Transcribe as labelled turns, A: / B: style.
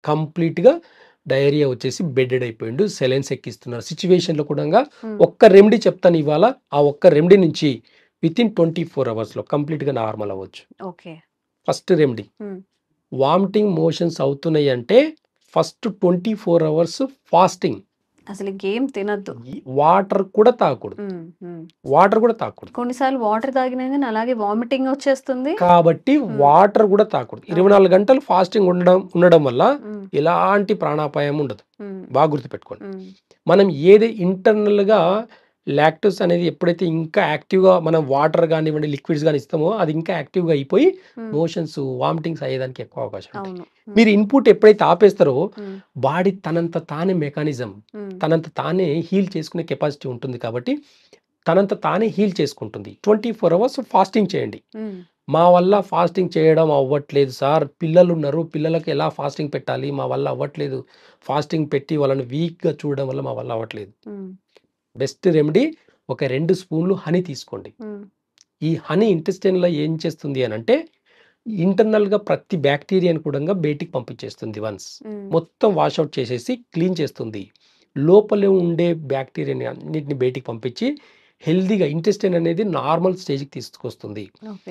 A: కంప్లీట్‌గా డయేరియా వచ్చేసి bedded అయిపోయిండు. Salines ఎక్కిస్తున్నారు. సిట్యుయేషన్‌లో కూడంగా
B: హ్మ్.
A: ఒక్క రెమెడీ చెప్తాను ఇవాళ. ఆ ఒక్క రెమెడీ నుంచి వితిన్ 24 అవర్స్‌లో కంప్లీట్‌గా నార్మల్ అవ్వచ్చు.
B: Okay.
A: First remedy.
B: Hmm.
A: Vomiting motions అవుతున్నాయంటే ఫస్ట్ 24 అవర్స్ ఫాస్టింగ్.
B: అసలు ఇంకేం తినొద్దు.
A: వాటర్ కూడా తాగకూడదు.
B: హ్మ్. హ్మ్.
A: వాటర్ కూడా తాగకూడదు.
B: కొన్ని సార్లు వాటర్ తాగినా గాని అలాగే వామిటింగ్ వచ్చేస్తుంది.
A: కాబట్టి
B: హ్మ్.
A: వాటర్ కూడా తాగకూడదు.
B: ఓకే.
A: 24 గంటలు ఫాస్టింగ్ ఉండడం వల్ల
B: హ్మ్.
A: ఎలాంటి ప్రాణాపాయం ఉండదు.
B: హ్మ్.
A: బాగా గుర్తుపెట్టుకోండి.
B: హ్మ్.
A: మనం ఏది ఇంటర్నల్‌గా లాక్టోస్ అనేది ఎప్పుడైతే ఇంకా యాక్టివ్‌గా మనం వాటర్ గానివ్వండి, లిక్విడ్స్ గాని ఇస్తామో అది ఇంకా యాక్టివ్‌గా అయిపోయి
B: హ్మ్.
A: మోషన్స్, వామిటింగ్స్ అయ్యేదానికి ఎక్కువ అవకాశం ఉంటాయి.
B: అవును. హ్మ్.
A: మీరు ఇన్‌పుట్ ఎప్పుడైతే ఆపేస్తారో
B: హ్మ్.
A: బాడీ తనంత తానే మెకానిజం
B: హ్మ్.
A: తనంత తానే హీల్ చేసుకునే కెపాసిటీ ఉంటుంది కాబట్టి తనంత తానే హీల్ చేసుకుంటుంది. 24 అవర్స్ ఫాస్టింగ్ చేయండి.
B: హ్మ్.
A: మా వల్ల ఫాస్టింగ్ చేయడం అవ్వట్లేదు సార్. పిల్లలున్నారు. పిల్లలకి ఎలా ఫాస్టింగ్ పెట్టాలి? మా వల్ల అవ్వట్లేదు. ఫాస్టింగ్ పెట్టి వాళ్ళని వీక్‌గా చూడడం వల్ల మా వల్ల అవ్వట్లేదు.
B: హ్మ్.
A: బెస్ట్ రెమెడీ ఒక 2 స్పూన్‌లు హనీ తీసుకోండి.
B: హ్మ్.
A: ఈ హనీ ఇంటెస్టైన్‌లో ఏం చేస్తుంది అనంటే, ఇంటర్నల్‌గా ప్రతి బ్యాక్టీరియాని కూడంగా బయటికి పంపించేస్తుంది వన్స్.
B: హ్మ్.
A: మొత్తం వాష్ ఔట్ చేసేసి క్లీన్ చేస్తుంది. లోపలే ఉండే బ్యాక్టీరియాని అన్నిటిని బయటికి పంపించి, హెల్తీగా ఇంటెస్టైన్ అనేది నార్మల్ స్టేజ్‌కి తీసుకొస్తుంది.
B: ఓకే.